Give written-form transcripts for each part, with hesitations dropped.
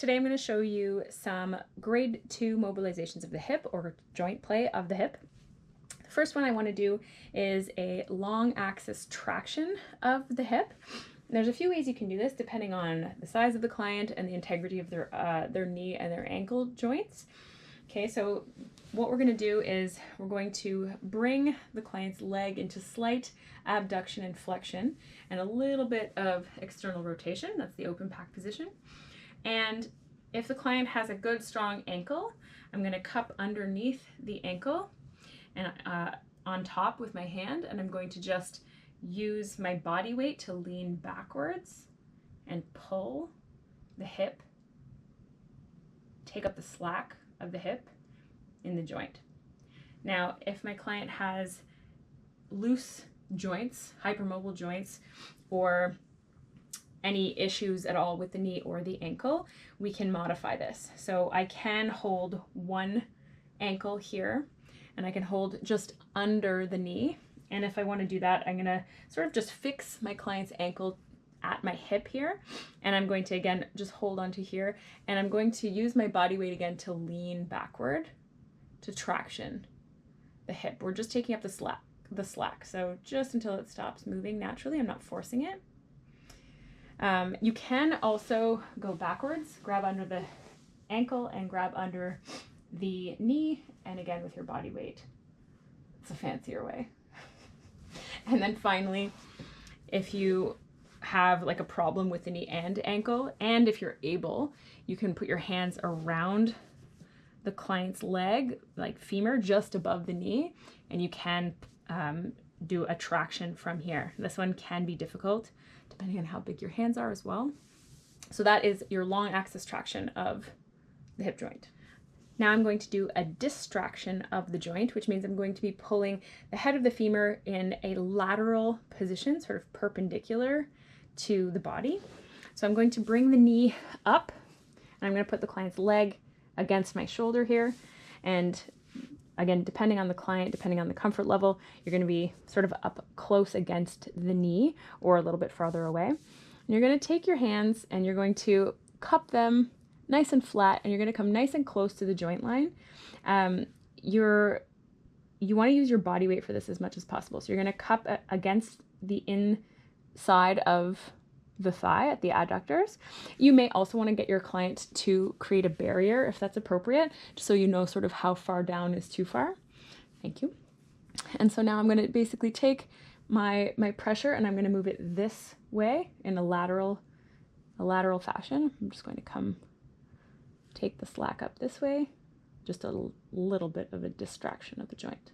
Today I'm going to show you some grade 2 mobilizations of the hip or joint play of the hip. The first one I want to do is a long axis traction of the hip. There's a few ways you can do this depending on the size of the client and the integrity of their knee and their ankle joints. Okay, so what we're going to do is we're going to bring the client's leg into slight abduction and flexion and a little bit of external rotation. That's the open pack position. And if the client has a good strong ankle, I'm going to cup underneath the ankle and on top with my hand, and I'm going to just use my body weight to lean backwards and pull the hip, take up the slack of the hip in the joint. Now, if my client has loose joints, hypermobile joints, or any issues at all with the knee or the ankle, we can modify this. So I can hold one ankle here and I can hold just under the knee. And if I want to do that, I'm going to sort of just fix my client's ankle at my hip here. And I'm going to, again, just hold onto here. And I'm going to use my body weight again to lean backward to traction the hip. We're just taking up the slack. So just until it stops moving naturally, I'm not forcing it. You can also go backwards, grab under the ankle and grab under the knee, and again with your body weight. It's a fancier way. And then finally, if you have like a problem with the knee and ankle, and if you're able, you can put your hands around the client's leg, like femur, just above the knee, and you can do a traction from here. This one can be difficult depending on how big your hands are as well. So that is your long axis traction of the hip joint. Now I'm going to do a distraction of the joint, which means I'm going to be pulling the head of the femur in a lateral position, sort of perpendicular to the body. So I'm going to bring the knee up, and I'm going to put the client's leg against my shoulder here. And again, depending on the client, depending on the comfort level, you're going to be sort of up close against the knee or a little bit farther away. And you're going to take your hands and you're going to cup them nice and flat, and you're going to come nice and close to the joint line. You want to use your body weight for this as much as possible. So you're going to cup against the inside of the thigh at the adductors. You may also want to get your client to create a barrier if that's appropriate, just so you know sort of how far down is too far. Thank you. And so now I'm going to basically take my pressure and I'm going to move it this way in a lateral fashion. I'm just going to take the slack up this way, just a little bit of a distraction of the joint.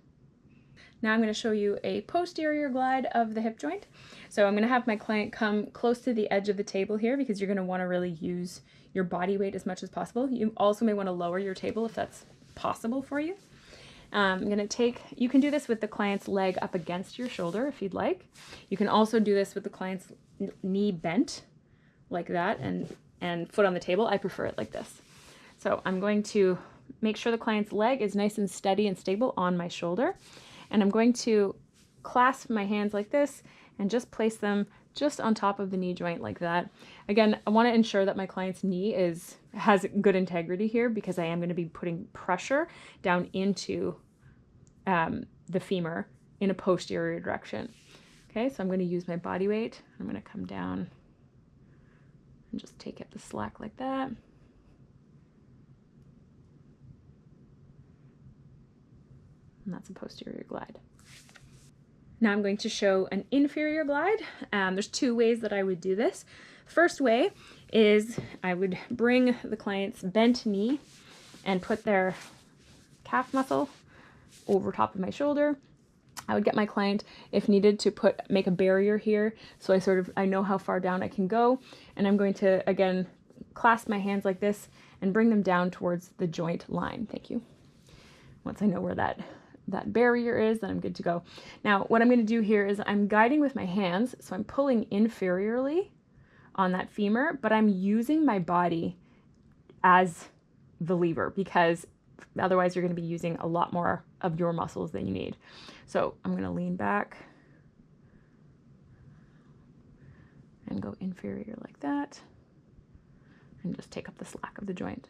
Now I'm going to show you a posterior glide of the hip joint. So I'm going to have my client come close to the edge of the table here because you're going to want to really use your body weight as much as possible. You also may want to lower your table if that's possible for you. I'm going to you can do this with the client's leg up against your shoulder if you'd like. You can also do this with the client's knee bent like that and foot on the table. I prefer it like this. So I'm going to make sure the client's leg is nice and steady and stable on my shoulder. And I'm going to clasp my hands like this and just place them just on top of the knee joint like that. Again, I want to ensure that my client's knee has good integrity here because I am going to be putting pressure down into the femur in a posterior direction. Okay, so I'm going to use my body weight. I'm going to come down and just take up the slack like that. And that's a posterior glide. Now I'm going to show an inferior glide. There's two ways that I would do this. First way is I would bring the client's bent knee and put their calf muscle over top of my shoulder. I would get my client, if needed, to make a barrier here. So I know how far down I can go. And I'm going to, again, clasp my hands like this and bring them down towards the joint line. Thank you. Once I know where that barrier is, then I'm good to go. Now, what I'm going to do here is I'm guiding with my hands, so I'm pulling inferiorly on that femur, but I'm using my body as the lever because otherwise you're going to be using a lot more of your muscles than you need. So I'm going to lean back and go inferior like that. and just take up the slack of the joint.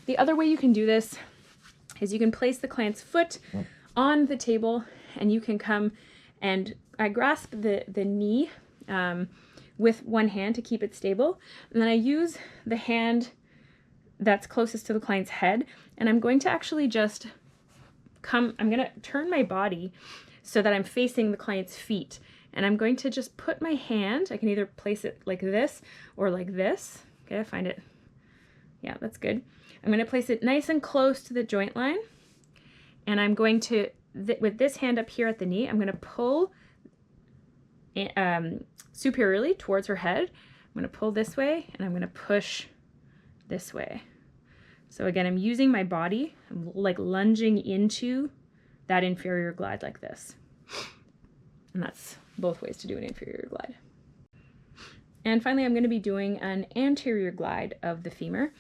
The other way you can do this is you can place the client's foot on the table, and you can come and I grasp the knee with one hand to keep it stable. And then I use the hand that's closest to the client's head, and I'm going to actually just I'm going to turn my body so that I'm facing the client's feet. And I'm going to just put my hand, I can either place it like this or like this. Okay, I find it, yeah, that's good. I'm going to place it nice and close to the joint line. And I'm going to, with this hand up here at the knee, I'm going to pull superiorly towards her head. I'm going to pull this way, and I'm going to push this way. So again, I'm using my body, I'm like lunging into that inferior glide like this. And that's both ways to do an inferior glide. And finally, I'm going to be doing an anterior glide of the femur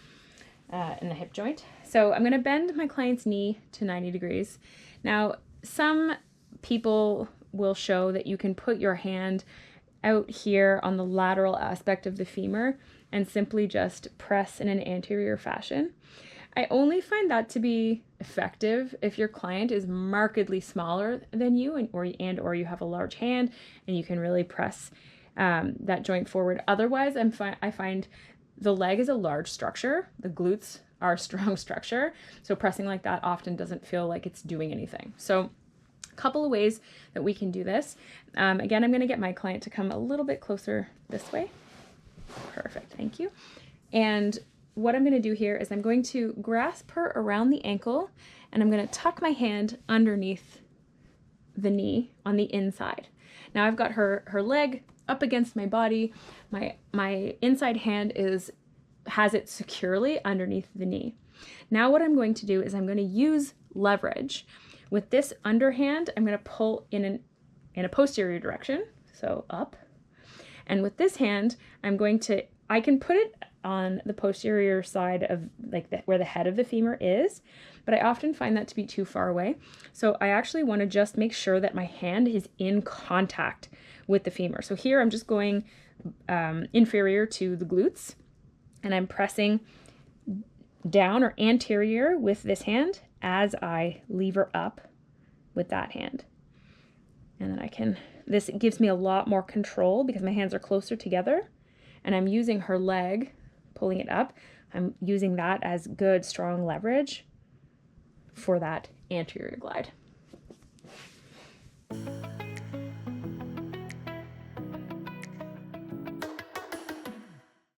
in the hip joint. So I'm going to bend my client's knee to 90 degrees. Now, some people will show that you can put your hand out here on the lateral aspect of the femur and simply just press in an anterior fashion. I only find that to be effective if your client is markedly smaller than you or you have a large hand and you can really press that joint forward. Otherwise, I find the leg is a large structure. The glutes are a strong structure. So pressing like that often doesn't feel like it's doing anything. So a couple of ways that we can do this. Again, I'm going to get my client to come a little bit closer this way. Perfect, thank you. And what I'm going to do here is I'm going to grasp her around the ankle, and I'm going to tuck my hand underneath the knee on the inside. Now I've got her leg up against my body. My inside hand has it securely underneath the knee. Now what I'm going to do is I'm going to use leverage. With this underhand, I'm going to pull in a posterior direction, so up. And with this hand, I can put it on the posterior side of where the head of the femur is, but I often find that to be too far away. So I actually want to just make sure that my hand is in contact with the femur. So here I'm just going inferior to the glutes, and I'm pressing down or anterior with this hand as I lever up with that hand. And then this gives me a lot more control because my hands are closer together, and I'm using her leg, pulling it up. I'm using that as good, strong leverage for that anterior glide.